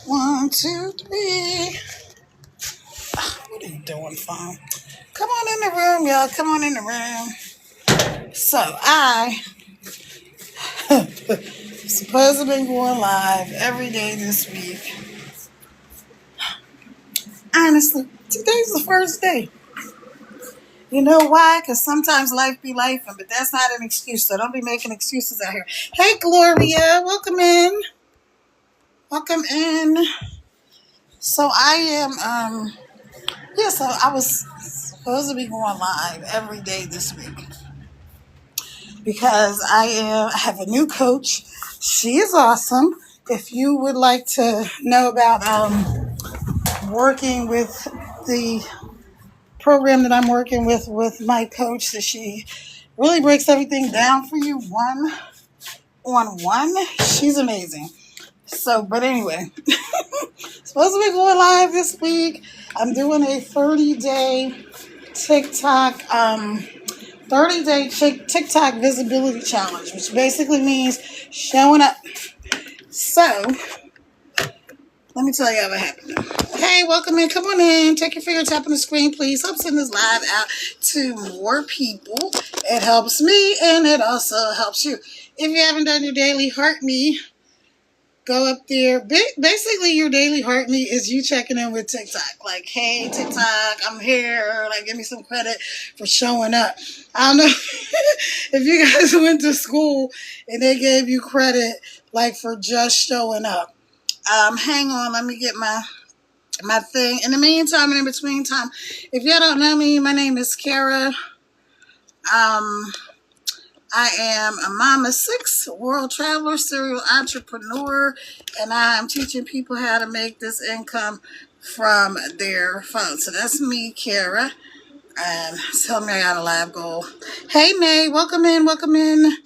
One, two, three. What are you doing, phone? Come on in the room, y'all. Come on in the room. So I supposed to be going live every day this week. Honestly, today's the first day. You know why? Because sometimes life be life, but that's not an excuse. So don't be making excuses out here. Hey, Gloria, welcome in. Welcome in. So I am, so I was supposed to be going live every day this week because I have a new coach. She is awesome. If you would like to know about working with the program that I'm working with my coach, that she really breaks everything down for you one on one. She's amazing. So, but anyway, supposed to be going live this week. I'm doing a 30-day TikTok 30-day TikTok visibility challenge, which basically means showing up. So, let me tell you what happened. Hey, welcome in. Come on in. Take your finger, tap on the screen, please. Help send this live out to more people. It helps me, and it also helps you. If you haven't done your daily Heart Me, go up there. Basically, your daily Heart Me is you checking in with TikTok. Like, hey, TikTok, I'm here. Like, give me some credit for showing up. I don't know if you guys went to school and they gave you credit, like, for just showing up. Hang on, let me get my thing. In the meantime and in between time, if you don't know me, my name is Kara. I am a mama 6, world traveler, serial entrepreneur, and I'm teaching people how to make this income from their phone. So that's me, Kara. And tell me I got a live goal. Hey, Nay, welcome in, welcome in.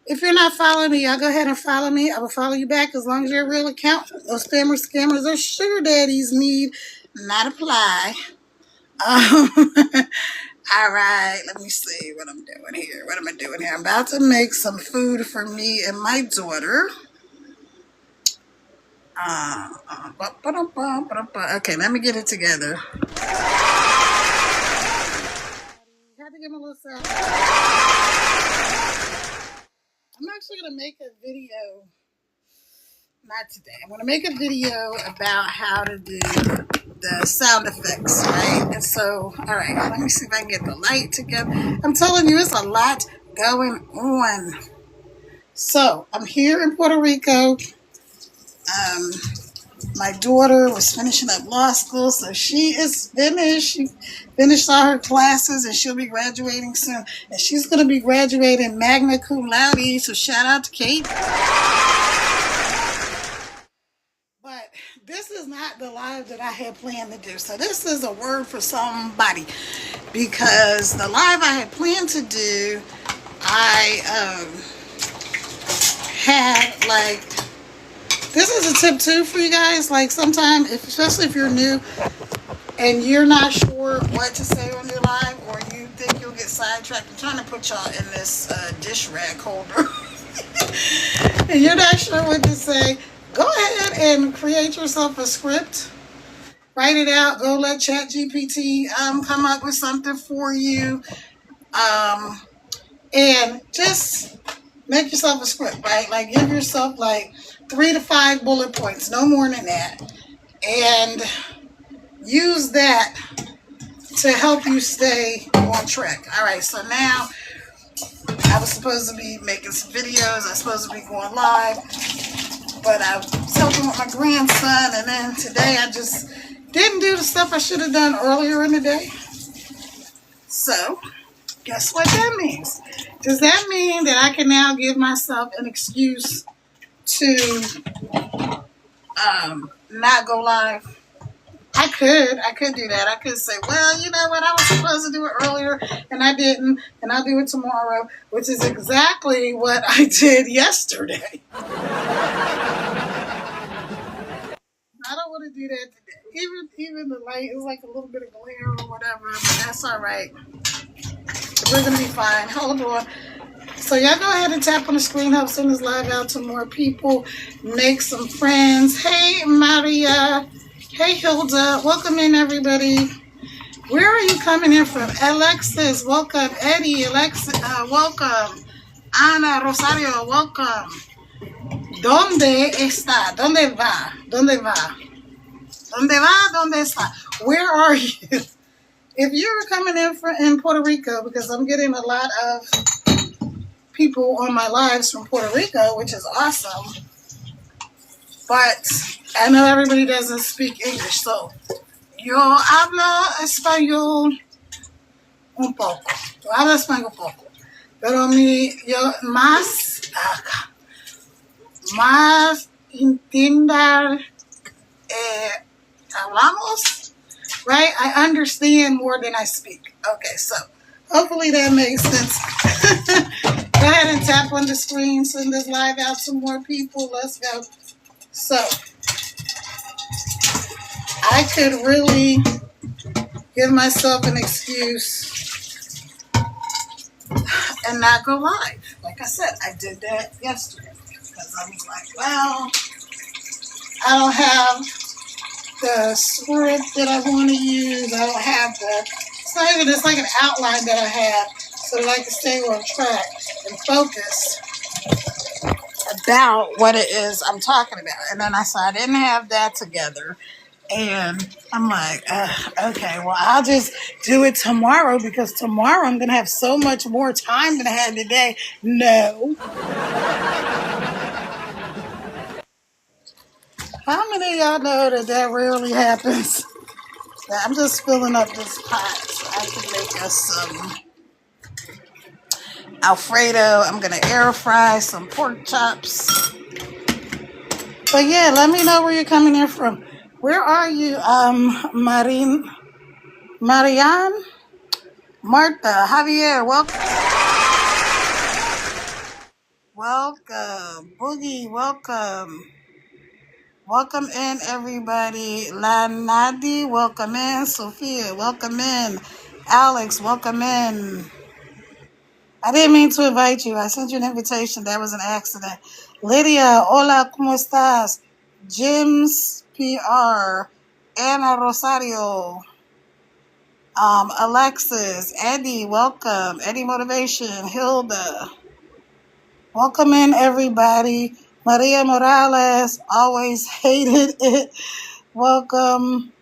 If you're not following me, y'all go ahead and follow me. I will follow you back as long as you're a real account. Those spammers, scammers, or sugar daddies need not apply. All right, let me see what I'm doing here. What am I doing here? I'm about to make some food for me and my daughter. Okay, let me get it together. Had to give him a little sound. I'm actually going to make a video, not today. I'm going to make a video about how to do the sound effects, right? And so, all right, let me see if I can get the light together. I'm telling you, it's a lot going on. So, I'm here in Puerto Rico. My daughter was finishing up law school, so she is finished. She finished all her classes, and she'll be graduating soon. And she's going to be graduating magna cum laude, so shout out to Kate. But this is not the live that I had planned to do. So this is a word for somebody, because the live I had planned to do, I had like, this is a tip too for you guys. Like sometimes, especially if you're new and you're not sure what to say on your live, or you think you'll get sidetracked. I'm trying to put y'all in this dish rag holder. And you're not sure what to say, go ahead and create yourself a script. Write it out. Go let ChatGPT come up with something for you. And just make yourself a script, right? Like give yourself like 3 to 5 bullet points, no more than that. And use that to help you stay on track. All right, so now I was supposed to be making some videos. I was supposed to be going live, but I was helping with my grandson, and then today I just didn't do the stuff I should have done earlier in the day. So, guess what that means? Does that mean that I can now give myself an excuse to not go live? I could do that. I could say, well, you know what, I was supposed to do it earlier and I didn't, and I'll do it tomorrow, which is exactly what I did yesterday. I don't want to do that today. Even the light is like a little bit of glare or whatever, but that's all right. We're going to be fine. Hold on. So y'all go ahead and tap on the screen, help send this live out to more people, make some friends. Hey, Maria. Hey, Hilda. Welcome in, everybody. Where are you coming in from? Alexis, welcome. Eddie, Alexis, welcome. Ana, Rosario, welcome. ¿Dónde está? ¿Dónde va? ¿Dónde va? ¿Dónde va? ¿Dónde está? Where are you? If you're coming in from in Puerto Rico, because I'm getting a lot of people on my lives from Puerto Rico, which is awesome. But I know everybody doesn't speak English, so yo hablo español un poco. Yo hablo español un poco. Pero yo más entender hablamos, right? I understand more than I speak. Okay, so hopefully that makes sense. Go ahead and tap on the screen, send this live out to more people. Let's go. So I could really give myself an excuse and not go live. Like I said, I did that yesterday because I was like, well, I don't have the script that I want to use. I don't have it's like an outline that I have so that I can stay on track and focus about what it is I'm talking about. And then I said I didn't have that together. And I'm like, okay, well, I'll just do it tomorrow because tomorrow I'm going to have so much more time than I had today. No. How many of y'all know that rarely happens? I'm just filling up this pot so I can make us some Alfredo. I'm going to air fry some pork chops. But yeah, let me know where you're coming in from. Where are you, Marianne, Martha, Javier, welcome. Welcome. Boogie, welcome. Welcome in, everybody. La Nadi, welcome in. Sophia, welcome in. Alex, welcome in. I didn't mean to invite you. I sent you an invitation. That was an accident. Lydia, hola, ¿cómo estás? Jim's PR. Ana Rosario. Alexis. Eddie, welcome. Eddie Motivation. Hilda. Welcome in, everybody. Maria Morales. Always hated it. Welcome.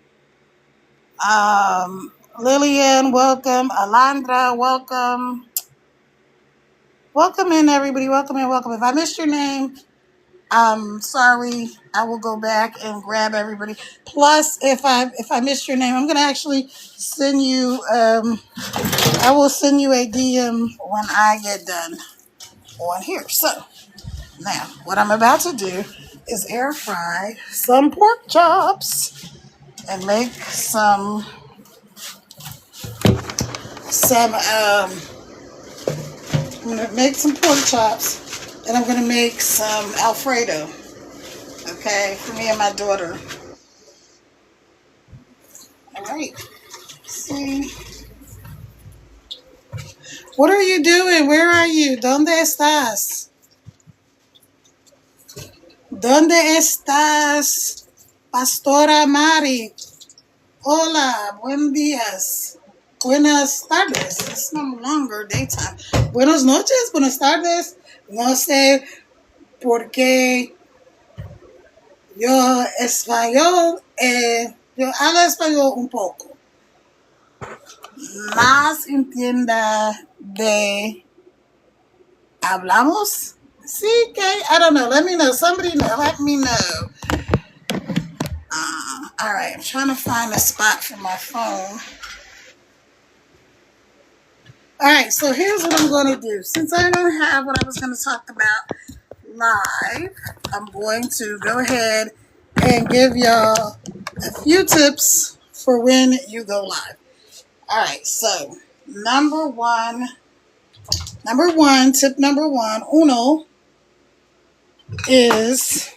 Lillian, welcome. Alondra, welcome. Welcome in, everybody. Welcome in, welcome. If I missed your name, I'm sorry. I will go back and grab everybody. Plus, if I missed your name, I'm gonna actually send you. I will send you a DM when I get done on here. So now, what I'm about to do is air fry some pork chops and make some. I'm going to make some pork chops, and I'm going to make some Alfredo, okay, for me and my daughter. All right. See. What are you doing? Where are you? ¿Dónde estás? ¿Dónde estás, Pastora Mari? Hola, buen días. Buenas tardes. It's no longer daytime. Buenas noches, buenas tardes. No sé por qué yo español, yo hablo español un poco. Más entienda de hablamos. Sí, que I don't know. Let me know. Somebody know. Let me know. All right. I'm trying to find a spot for my phone. All right, so here's what I'm going to do. Since I don't have what I was going to talk about live, I'm going to go ahead and give y'all a few tips for when you go live. All right, so tip number one, uno, is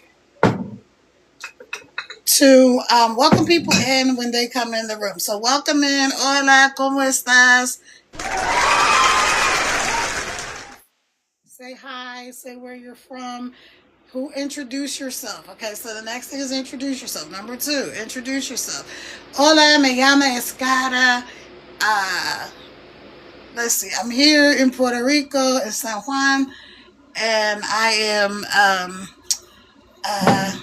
to welcome people in when they come in the room. So welcome in. Hola, ¿cómo estás? say hi, say where you're from, introduce yourself. Okay, so the next thing is introduce yourself. Number two, introduce yourself. Hola, me llama Escara. Uh, let's see, I'm here in Puerto Rico, in San Juan, and I am uh,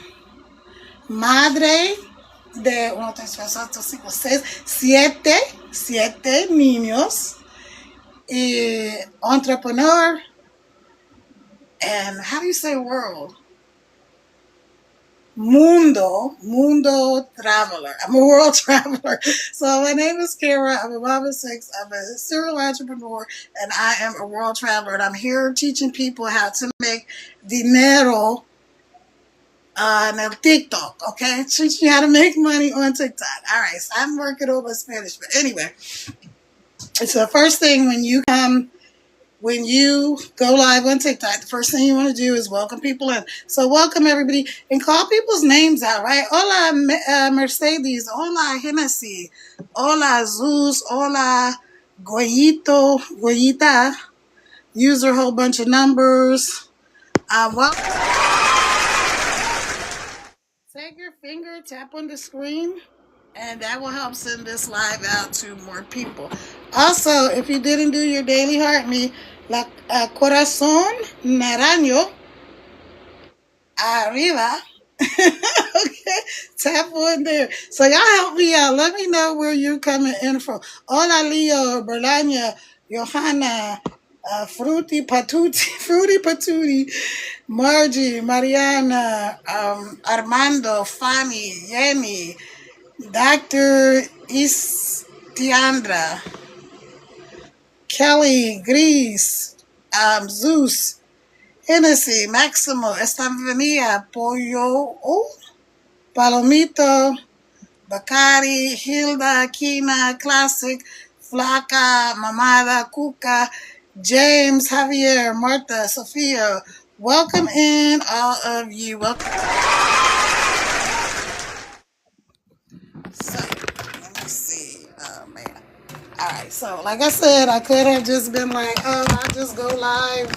madre de uno, tres, cuatro, cinco, seis, siete niños, y entrepreneur, and how do you say world? Mundo traveler. I'm a world traveler. So my name is Kara. I'm a mom of six. I'm a serial entrepreneur, and I am a world traveler. And I'm here teaching people how to make dinero on TikTok. Okay, teaching you how to make money on TikTok. All right, so I'm working on my Spanish, but anyway, so the first thing when you go live on TikTok, the first thing you want to do is welcome people in. So welcome everybody and call people's names out, right? Hola, Mercedes. Hola, Hennessy. Hola, Zeus. Hola, Goyita. Use a whole bunch of numbers. Well, take your finger, tap on the screen, and that will help send this live out to more people. Also, if you didn't do your daily heart me, la corazón naranjo arriba. Okay, tap on there. So y'all help me out. Let me know where you're coming in from. Hola, Leo, Berlania, Johanna, Fruity Patootie, Margie, Mariana, Armando, Fanny, Yenny, Dr. Istiandra, Kelly, Gris, Zeus, Hennessy, Maximo, Estanvenia, Pollo, Palomito, Bacari, Hilda, Kina, Classic, Flaca, Mamada, Cuca, James, Javier, Martha, Sophia. Welcome in, all of you. Welcome. So, let me see. Oh, man. All right. So, like I said, I could have just been like, oh, I'll just go live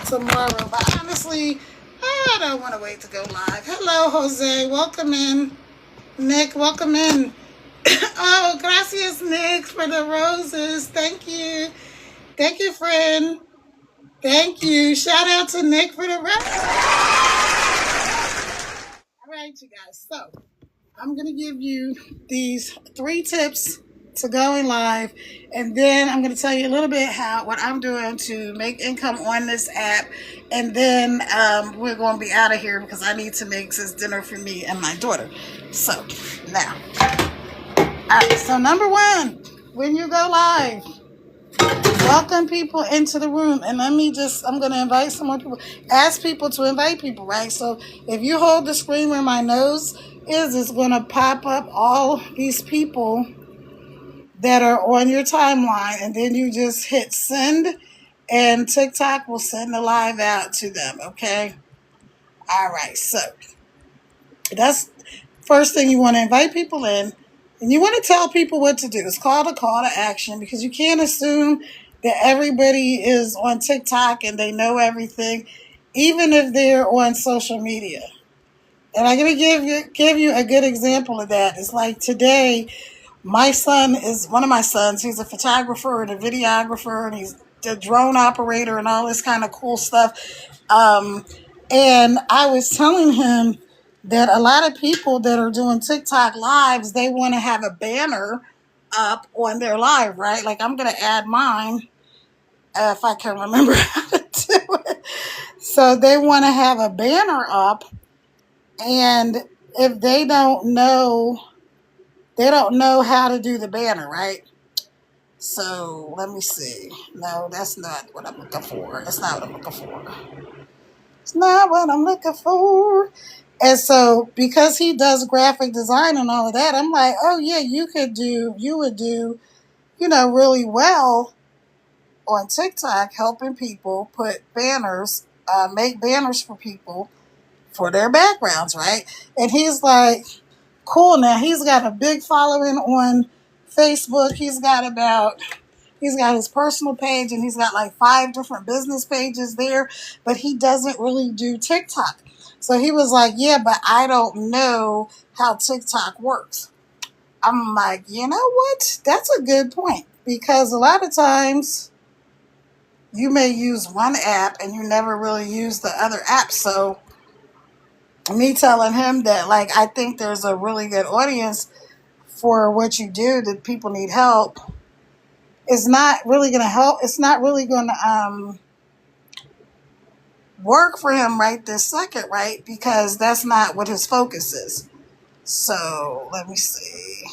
tomorrow. But honestly, I don't want to wait to go live. Hello, Jose. Welcome in. Nick, welcome in. Oh, gracias, Nick, for the roses. Thank you. Thank you, friend. Thank you. Shout out to Nick for the roses. All right, you guys. So, I'm going to give you these 3 tips to going live, and then I'm going to tell you a little bit what I'm doing to make income on this app, and then we're going to be out of here because I need to make this dinner for me and my daughter. So, now, all right, so number 1, when you go live, welcome people into the room, and I'm going to invite some more people. Ask people to invite people, right? So if you hold the screen where my nose is, it's going to pop up all these people that are on your timeline, and then you just hit send, and TikTok will send the live out to them, okay? All right, so that's first thing. You want to invite people in, and you want to tell people what to do. It's called a call to action, because you can't assume that everybody is on TikTok and they know everything, even if they're on social media. And I'm going to give you a good example of that. It's like today, one of my sons, he's a photographer and a videographer, and he's a drone operator and all this kind of cool stuff. And I was telling him that a lot of people that are doing TikTok lives, they want to have a banner up on their live, right? Like, I'm going to add mine if I can remember how to do it. So they want to have a banner up, and if they don't know how to do the banner, right? So let me see. No, that's not what I'm looking for. That's not what I'm looking for. It's not what I'm looking for. And so, because he does graphic design and all of that, I'm like, oh yeah, you would do, really well on TikTok, helping people put banners, make banners for people for their backgrounds, right? And he's like, cool. Now he's got a big following on Facebook. He's got about He's got his personal page and he's got like 5 different business pages there, but he doesn't really do TikTok. So he was like, yeah, but I don't know how TikTok works. I'm like, you know what? That's a good point, because a lot of times you may use one app and you never really use the other app. So me telling him that, like, I think there's a really good audience for what you do, that people need help, is not really going to help. It's not really going to work for him right this second, right? Because that's not what his focus is. So let me see.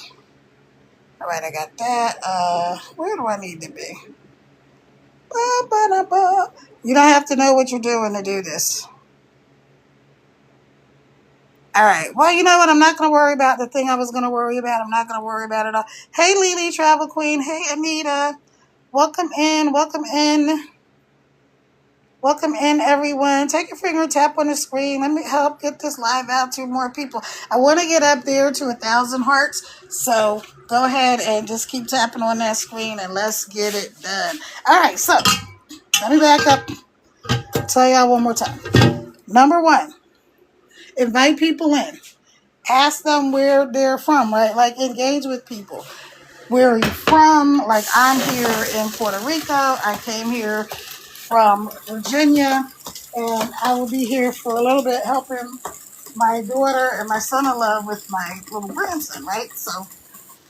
All right, I got that. Where do I need to be? You don't have to know what you're doing to do this. All right. Well, you know what? I'm not going to worry about the thing I was going to worry about. I'm not going to worry about it all. Hey, Lily, Travel Queen. Hey, Anita. Welcome in. Welcome in. Welcome in, everyone. Take your finger and tap on the screen. Let me help get this live out to more people. I want to get up there to 1,000 hearts. So go ahead and just keep tapping on that screen and let's get it done. All right. So let me back up. I'll tell y'all one more time. Number 1, invite people in. Ask them where they're from, right? Like, engage with people. Where are you from? Like, I'm here in Puerto Rico. I came here from Virginia, and I will be here for a little bit helping my daughter and my son-in-law with my little grandson, right? So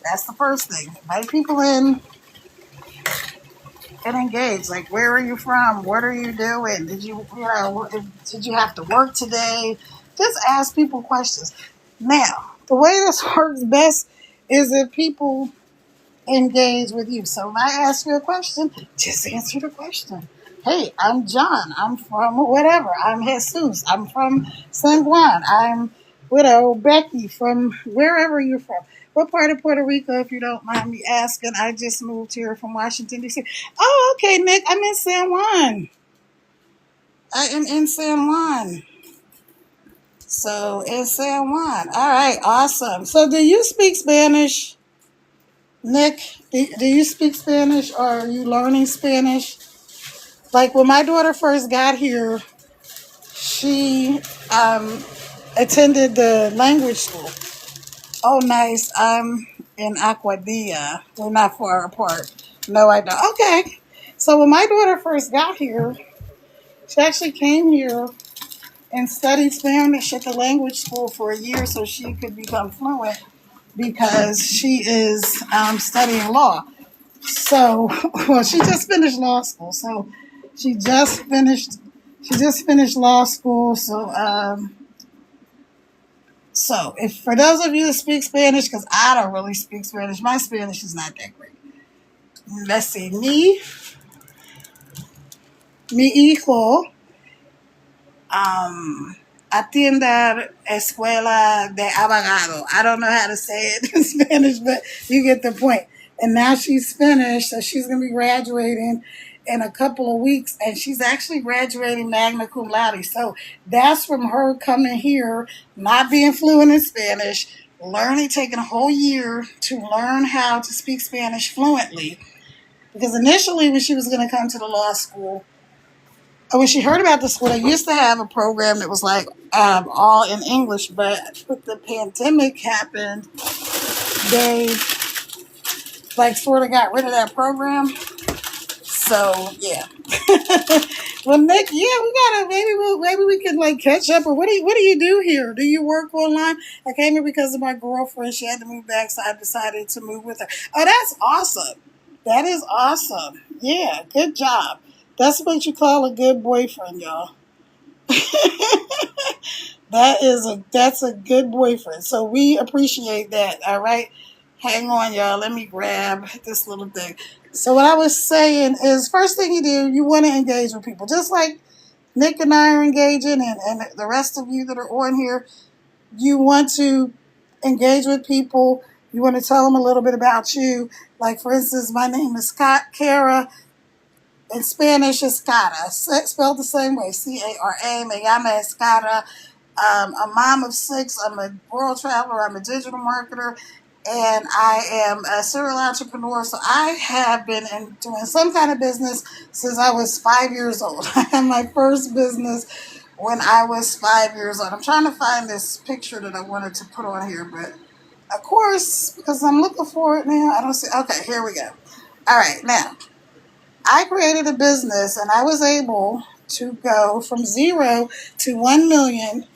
that's the first thing. Invite people in and engage. Like, where are you from? What are you doing? Did you have to work today? Just ask people questions. Now, the way this works best is if people engage with you. So if I ask you a question, just answer the question. Hey, I'm John. I'm from whatever. I'm Jesus. I'm from San Juan. I'm, Becky from wherever you're from. What part of Puerto Rico, if you don't mind me asking? I just moved here from Washington, D.C. Oh, okay, Nick. I'm in San Juan. I am in San Juan. So in San Juan. All right, awesome. So do you speak Spanish? Nick, do you speak Spanish, or are you learning Spanish? Like, when my daughter first got here, she attended the language school. Oh, nice. I'm in Aguadilla. We're not far apart. No, I don't. Okay. So when my daughter first got here, she actually came here and studied Spanish at the language school for a year so she could become fluent, because she is studying law. So, well, she just finished law school. So she just finished law school. So if, for those of you that speak Spanish, because I don't really speak Spanish, my Spanish is not that great. Let's see, mi hijo atienda escuela de abogado. I don't know how to say it in Spanish, but you get the point. And now she's finished, so she's going to be graduating in a couple of weeks, and she's actually graduating magna cum laude. So that's from her coming here, not being fluent in Spanish, taking a whole year to learn how to speak Spanish fluently. Because initially, when she was going to come to the law school, when she heard about the school, they used to have a program that was like all in English, but with the pandemic happened, they like sort of got rid of that program. So yeah. Well, Nick, yeah, we gotta maybe we could like catch up. Or what do you do here? Do you work online? I came here because of my girlfriend. She had to move back, so I decided to move with her. Oh, that's awesome. That is awesome. Yeah, good job. That's what you call a good boyfriend, y'all. That's a good boyfriend. So we appreciate that. All right. Hang on, y'all. Let me grab this little thing. So what I was saying is, first thing you do, you want to engage with people. Just like Nick and I are engaging, and the rest of you that are on here, you want to engage with people. You want to tell them a little bit about you. Like, for instance, my name is Scott Cara. In Spanish, it's Cara, spelled the same way, C-A-R-A. Me llama Escara. I'm a mom of 6. I'm a world traveler. I'm a digital marketer. and I am a serial entrepreneur. So I have been doing some kind of business since I was 5 years old. I had my first business when I was 5 years old. I'm trying to find this picture that I wanted to put on here, but of course, because I'm looking for it now, I don't see. Okay, here we go. All right, now I created a business and I was able to go from 0 to 1 million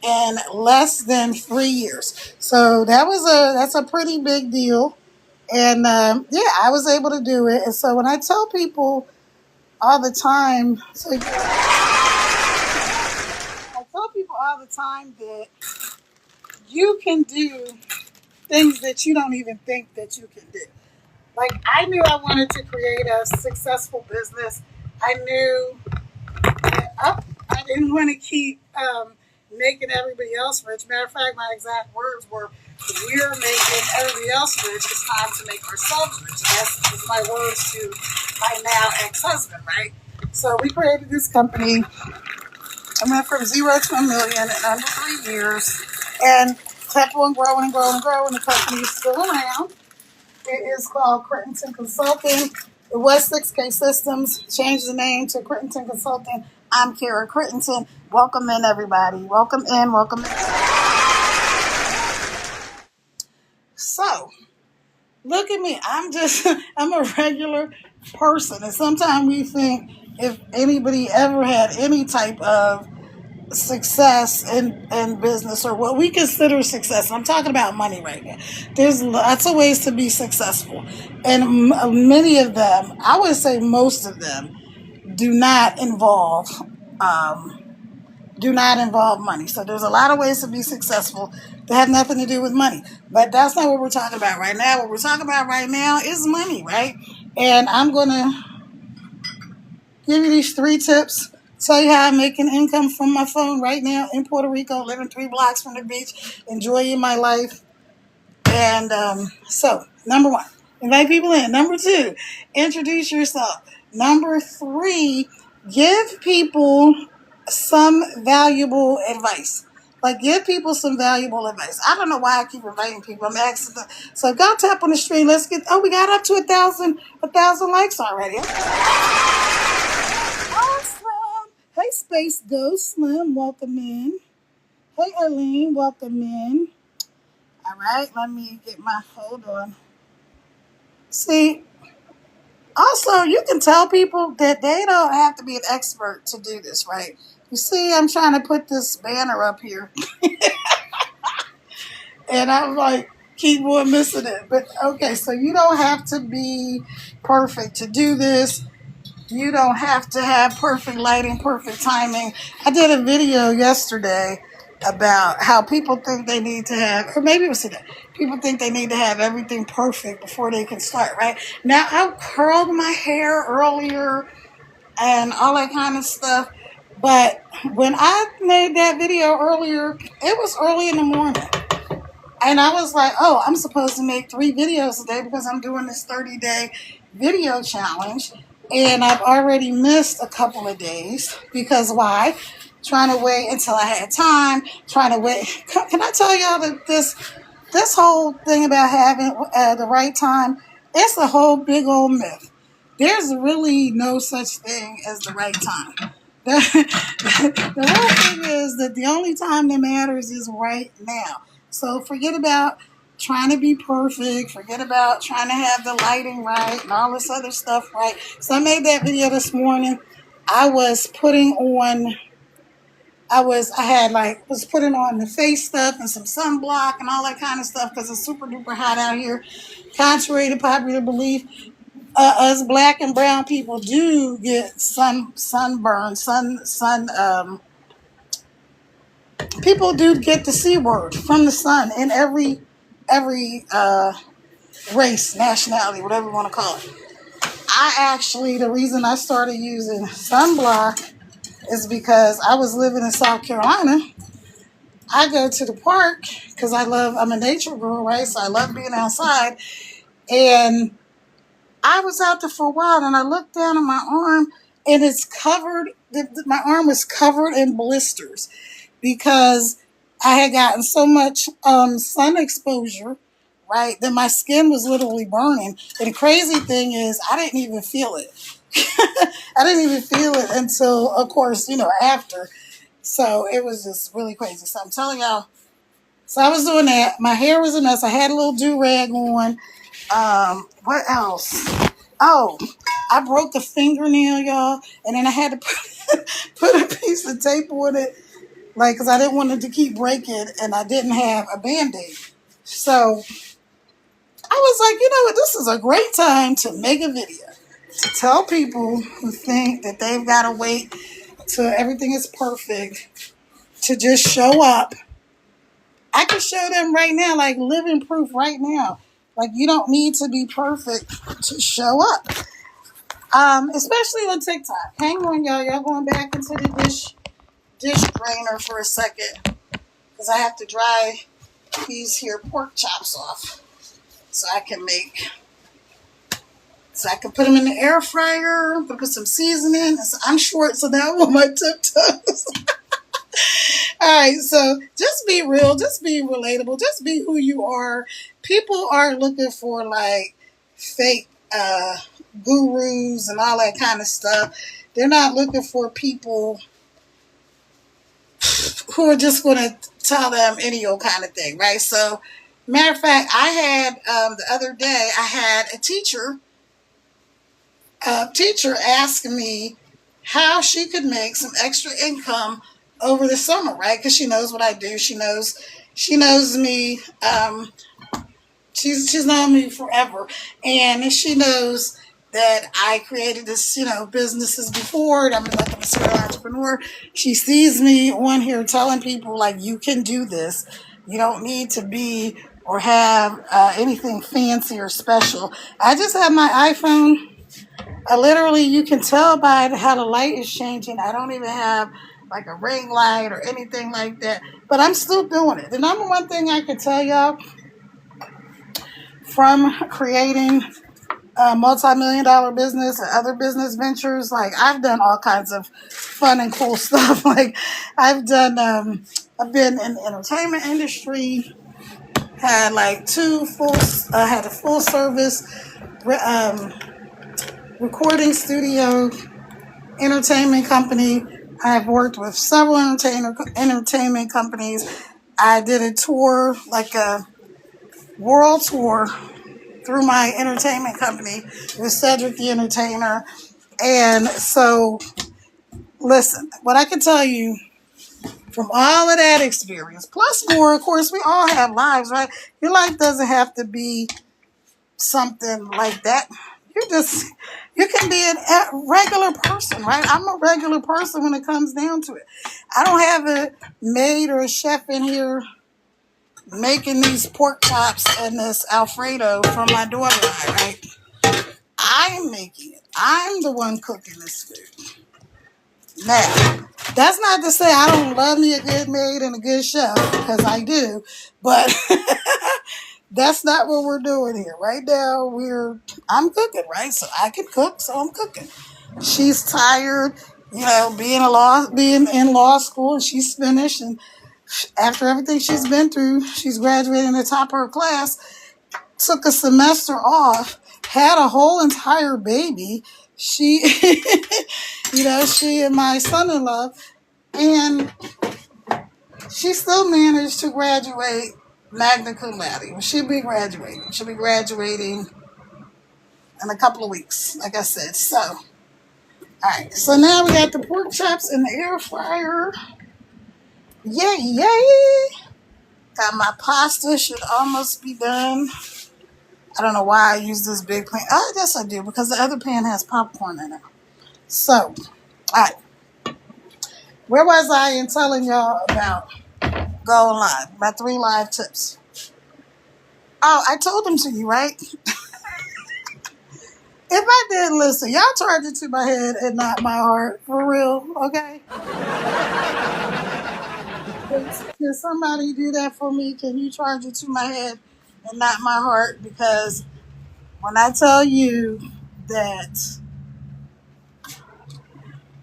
in less than 3 years. So that's a pretty big deal. And yeah, I was able to do it. And so when I tell people all the time, I tell people all the time that you can do things that you don't even think that you can do. Like I knew I wanted to create a successful business. I knew I didn't want to keep making everybody else rich. Matter of fact, my exact words were, "We're making everybody else rich. It's time to make ourselves rich." That's was my words to my now ex-husband, right? So we created this company. I went from 0 to 1 million in under 3 years, and kept on growing and growing and growing. The company is still around. It is called Crittenton Consulting. It was 6K Systems. Changed the name to Crittenton Consulting. I'm Kara Crittenton. Welcome in, everybody. Welcome in. Welcome in. So, look at me. I'm a regular person. And sometimes we think if anybody ever had any type of success in business or what we consider success. I'm talking about money right now. There's lots of ways to be successful, and many of them, I would say most of them, do not involve um, money. So there's a lot of ways to be successful that have nothing to do with money. But that's not what we're talking about right now. What we're talking about right now is money, right? And I'm gonna give you these 3 tips. Tell you how I'm making income from my phone right now in Puerto Rico, living 3 blocks from the beach, enjoying my life. And so, number 1, invite people in. Number 2, introduce yourself. Number 3, give people some valuable advice. Like, give people some valuable advice. I don't know why I keep inviting people. I'm asking them. So go tap on the stream. Let's get. Oh, we got up to 1,000 likes already. Awesome. Hey, Space Ghost Slim, welcome in. Hey, Arlene, welcome in. All right, let me get my, hold on. See, also, you can tell people that they don't have to be an expert to do this, right? You see, I'm trying to put this banner up here. And I'm like, keep on missing it. But okay, so you don't have to be perfect to do this. You don't have to have perfect lighting, perfect timing. I did a video yesterday about how people think they need to have, or maybe it was today, people think they need to have everything perfect before they can start, right? Now, I curled my hair earlier and all that kind of stuff. But when I made that video earlier, it was early in the morning. And I was like, oh, I'm supposed to make 3 videos a day because I'm doing this 30-day video challenge. And I've already missed a couple of days because why? Trying to wait until I had time, trying to wait. Can I tell y'all that this whole thing about having the right time, it's a whole big old myth. There's really no such thing as the right time. The whole thing is that the only time that matters is right now. So forget about trying to be perfect. Forget about trying to have the lighting right and all this other stuff right. So I made that video this morning. I was putting on, was putting on the face stuff and some sunblock and all that kind of stuff because it's super duper hot out here. Contrary to popular belief, us black and brown people do get sunburn, people do get the C word from the sun in every race, nationality, whatever you want to call it. The reason I started using sunblock is because I was living in South Carolina. I go to the park because I'm a nature girl, right? So I love being outside. And I was out there for a while and I looked down at my arm and it's covered, my arm was covered in blisters because I had gotten so much sun exposure right? Then my skin was literally burning. And the crazy thing is, I didn't even feel it. I didn't even feel it until, of course, after. So it was just really crazy. So I'm telling y'all. So I was doing that. My hair was a mess. I had a little do-rag on. What else? Oh, I broke a fingernail, y'all. And then I had to put a piece of tape on it, like, because I didn't want it to keep breaking, and I didn't have a Band-Aid. So I was like, you know what? This is a great time to make a video to tell people who think that they've got to wait till everything is perfect to just show up. I can show them right now, like living proof right now. Like, you don't need to be perfect to show up. Especially on TikTok. Hang on, y'all. Y'all going back into the dish drainer for a second, because I have to dry these here pork chops off so I can put them in the air fryer, put some seasoning. I'm short, so now I'm on my tiptoes. All right, so just be real, just be relatable, just be who you are. People aren't looking for like fake gurus and all that kind of stuff. They're not looking for people who are just going to tell them any old kind of thing, right? So, matter of fact, I had the other day, I had a teacher ask me how she could make some extra income over the summer, right? Because she knows what I do. She knows me. She's known me forever, and she knows that I created this, businesses before. And I'm like a serial entrepreneur. She sees me on here telling people like, you can do this. You don't need to be or have anything fancy or special. I just have my iPhone. Literally, you can tell by how the light is changing. I don't even have like a ring light or anything like that, but I'm still doing it. The number one thing I can tell y'all from creating a multi-million-dollar business and other business ventures, like I've done all kinds of fun and cool stuff. Like I've been in the entertainment industry, had like had a full service recording studio, entertainment company. I've worked with several entertainment companies. I did a tour, like a world tour, through my entertainment company with Cedric the Entertainer. And so, listen, what I can tell you from all of that experience, plus more, of course, we all have lives, right? Your life doesn't have to be something like that. You can be a regular person, right? I'm a regular person when it comes down to it. I don't have a maid or a chef in here making these pork chops and this Alfredo for my daughter and I, right? I'm making it. I'm the one cooking this food. Now, that's not to say I don't love me a good maid and a good chef, because I do, but that's not what we're doing here. Right now, I'm cooking, right? So I can cook, so I'm cooking. She's tired, being in law school, and she's finished, and after everything she's been through, she's graduating the top of her class, took a semester off, had a whole entire baby. She, she and my son-in-law, and she still managed to graduate magna cum laude. She'll be graduating. She'll be graduating in a couple of weeks, like I said. So, all right. So now we got the pork chops in the air fryer. Yay! Got my pasta. Should almost be done. I don't know why I use this big pan. Oh, I guess I do, because the other pan has popcorn in it. So, all right. Where was I in telling y'all about going live? My 3 live tips. Oh, I told them to you, right? If I didn't listen, y'all charge it to my head and not my heart. For real, okay? Can somebody do that for me? Can you charge it to my head and not my heart? Because when I tell you that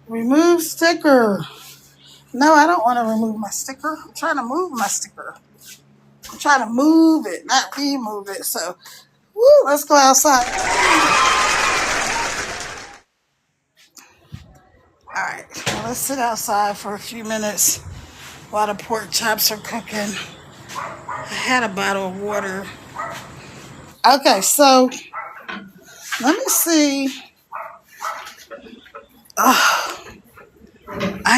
remove sticker. No, I don't want to remove my sticker. I'm trying to move my sticker. I'm trying to move it, not remove it. So, woo, let's go outside. All right, well, let's sit outside for a few minutes while the pork chops are cooking. I had a bottle of water. Okay, so let me see. I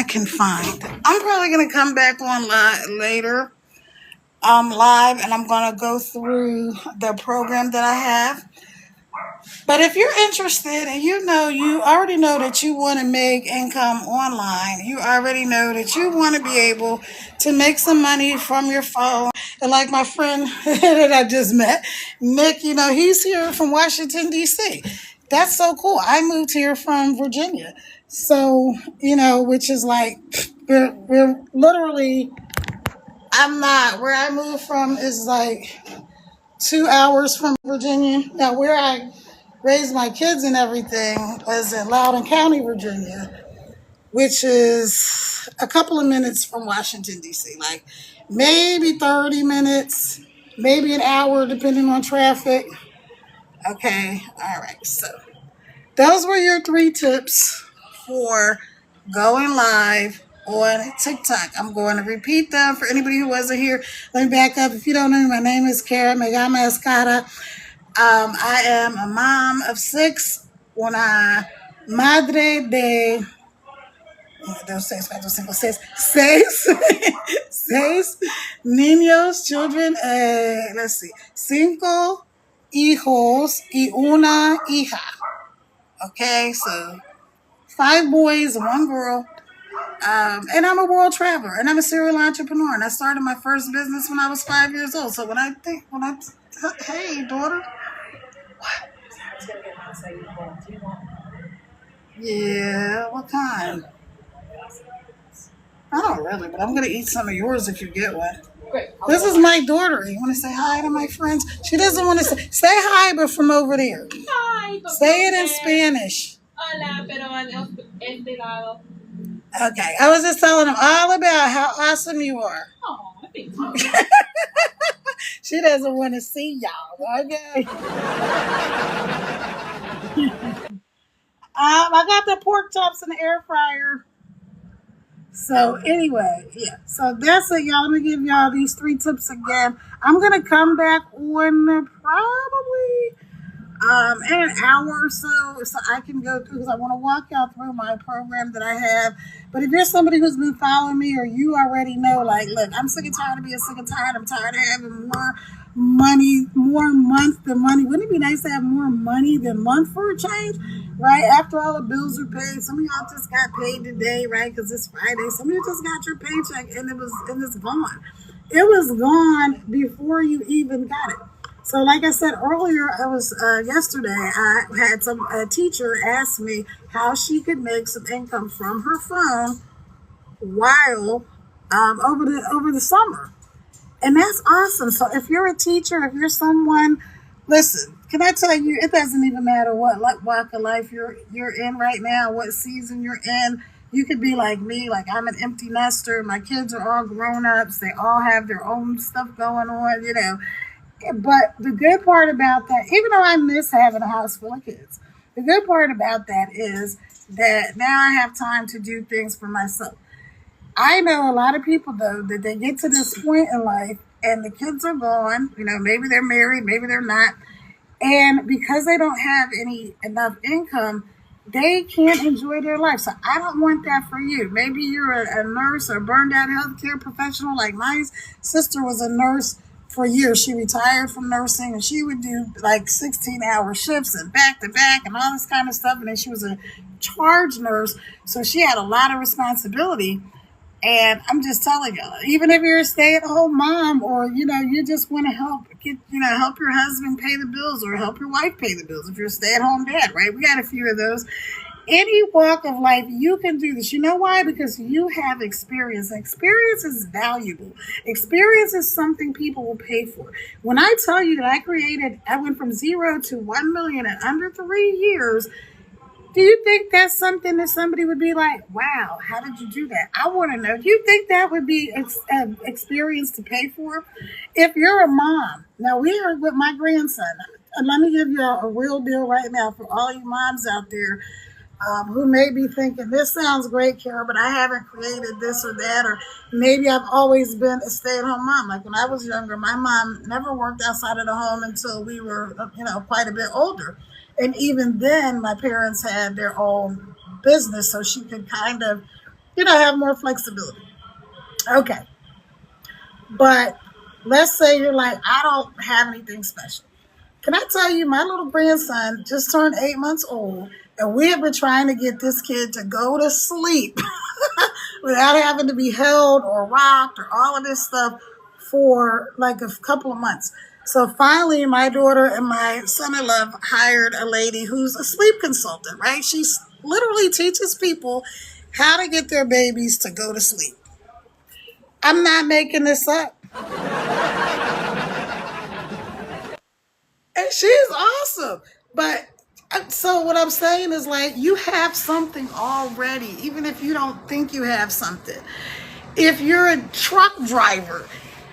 can find. I'm probably gonna come back on later, live, and I'm gonna go through the program that I have. But if you're interested and you already know that you want to make income online, you already know that you want to be able to make some money from your phone. And like my friend that I just met, Nick, he's here from Washington, D.C. That's so cool. I moved here from Virginia. So, which is like, we're literally, I'm not, where I moved from is like 2 hours from Virginia. Now, where I raised my kids and everything was in Loudoun County, Virginia, which is a couple of minutes from Washington, D.C., like maybe 30 minutes, maybe an hour, depending on traffic. Okay, all right. So those were your 3 tips for going live on TikTok. I'm going to repeat them for anybody who wasn't here. Let me back up. If you don't know me, my name is Kara Megama Escada. I am a mom of 6, una madre de 6 niños, children, let's see, 5 hijos y una hija. Okay, so 5 boys and 1 girl. And I'm a world traveler, and I'm a serial entrepreneur, and I started my first business when I was 5 years old. So hey, daughter. Yeah, what kind? I don't really, but I'm going to eat some of yours if you get one. This is my daughter. You want to say hi to my friends? She doesn't want to say hi, but from over there. Hi. Say it in Spanish. Hola, pero este lado. Okay, I was just telling them all about how awesome you are. Oh, thank you. She doesn't want to see y'all. Okay. I got the pork chops in the air fryer. So anyway, yeah. So that's it, y'all. Let me give y'all these 3 tips again. I'm gonna come back on probably in an hour or so I can go through, because I want to walk y'all through my program that I have. But if you're somebody who's been following me, or you already know, like, look, I'm sick and tired of being sick and tired. I'm tired of having more money, more month than money. Wouldn't it be nice to have more money than month for a change, right? After all the bills are paid, some of y'all just got paid today, right? Because it's Friday. Some of you just got your paycheck and it's gone. It was gone before you even got it. So, like I said earlier, I was yesterday. I had a teacher ask me how she could make some income from her phone while over the summer. And that's awesome. So if you're a teacher, if you're someone, listen, can I tell you, it doesn't even matter what walk of life you're in right now, what season you're in. You could be like me, like I'm an empty nester. My kids are all grown ups. They all have their own stuff going on, But the good part about that, even though I miss having a house full of kids, the good part about that is that now I have time to do things for myself. I know a lot of people, though, that they get to this point in life and the kids are gone. Maybe they're married, maybe they're not. And because they don't have enough income, they can't enjoy their life. So I don't want that for you. Maybe you're a nurse or burned out healthcare professional. Like my sister was a nurse for years. She retired from nursing, and she would do like 16-hour shifts and back to back and all this kind of stuff. And then she was a charge nurse, so she had a lot of responsibility. And I'm just telling you, even if you're a stay-at-home mom, or you just want to help your husband pay the bills, or help your wife pay the bills, if you're a stay-at-home dad, right? We got a few of those. Any walk of life, you can do this. You know why? Because you have experience. Experience is valuable. Experience is something people will pay for. When I tell you that I went from 0 to 1 million in under 3 years, Do you think that's something that somebody would be like, wow, how did you do that? I want to know. Do you think that would be an experience to pay for? If you're a mom, now we are with my grandson. And let me give you a real deal right now for all you moms out there who may be thinking, this sounds great, Carol, but I haven't created this or that, or maybe I've always been a stay-at-home mom. Like when I was younger, my mom never worked outside of the home until we were, quite a bit older. And even then, my parents had their own business, so she could kind of, have more flexibility. Okay. But let's say you're like, I don't have anything special. Can I tell you, my little grandson just turned 8 months old, and we have been trying to get this kid to go to sleep without having to be held or rocked or all of this stuff for like a couple of months. So finally, my daughter and my son-in-law hired a lady who's a sleep consultant, right? She literally teaches people how to get their babies to go to sleep. I'm not making this up. And she's awesome. But so what I'm saying is like you have something already, even if you don't think you have something. If you're a truck driver,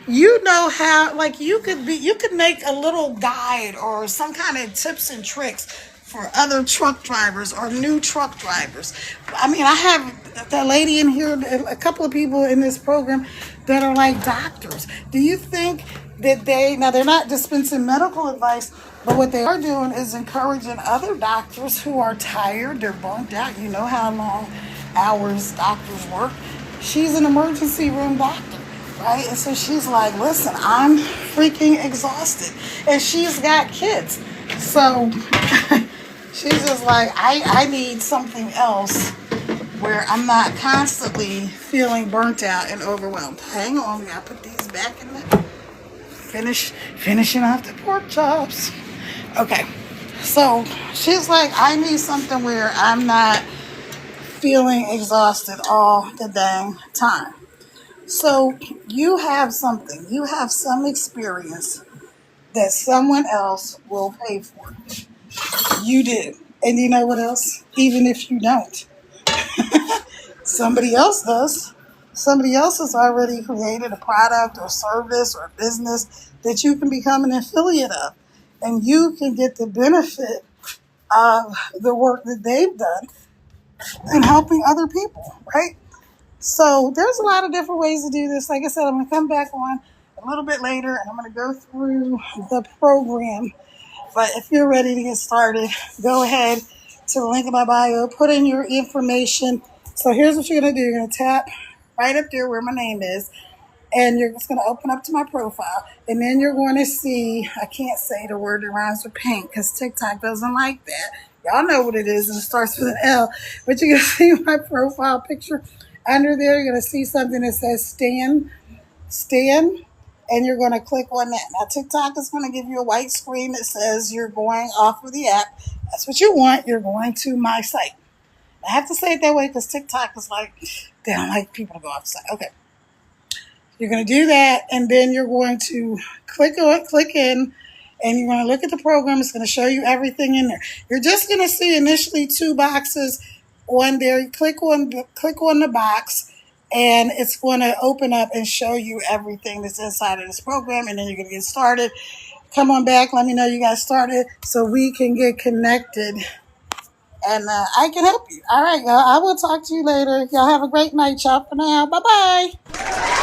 you know how like you could make a little guide or some kind of tips and tricks for other truck drivers or new truck drivers. I mean, I have that lady in here, a couple of people in this program that are like doctors. Do you think that they're not dispensing medical advice, but what they are doing is encouraging other doctors who are tired, they're burnt out. You know how long hours doctors work. She's an emergency room doctor, right? And so she's like, listen, I'm freaking exhausted. And she's got kids. So she's just like, I need something else where I'm not constantly feeling burnt out and overwhelmed. Hang on, we gotta put these back in the finishing off the pork chops. Okay. So she's like, I need something where I'm not feeling exhausted all the dang time. So you have something, you have some experience that someone else will pay for. You do. And you know what else? Even if you don't, somebody else does. Somebody else has already created a product or service or business that you can become an affiliate of. And you can get the benefit of the work that they've done in helping other people, right? So there's a lot of different ways to do this. Like I said, I'm going to come back on a little bit later and I'm going to go through the program. But if you're ready to get started, go ahead to the link in my bio, put in your information. So here's what you're going to do. You're going to tap right up there where my name is, and you're just going to open up to my profile. And then you're going to see, I can't say the word that rhymes with paint because TikTok doesn't like that. Y'all know what it is, and it starts with an L. But you're going to see my profile picture. Under there, you're going to see something that says Stan, and you're going to click on that. Now, TikTok is going to give you a white screen that says you're going off of the app. That's what you want. You're going to my site. I have to say it that way because TikTok is like, they don't like people to go off the site. Okay. You're going to do that, and then you're going to click in, and you're going to look at the program. It's going to show you everything in there. You're just going to see initially 2 boxes on there. You click on the box, and it's going to open up and show you everything that's inside of this program, and then you're going to get started. Come on back. Let me know you got started so we can get connected, and I can help you. All right, y'all. I will talk to you later. Y'all have a great night, y'all, for now. Bye-bye.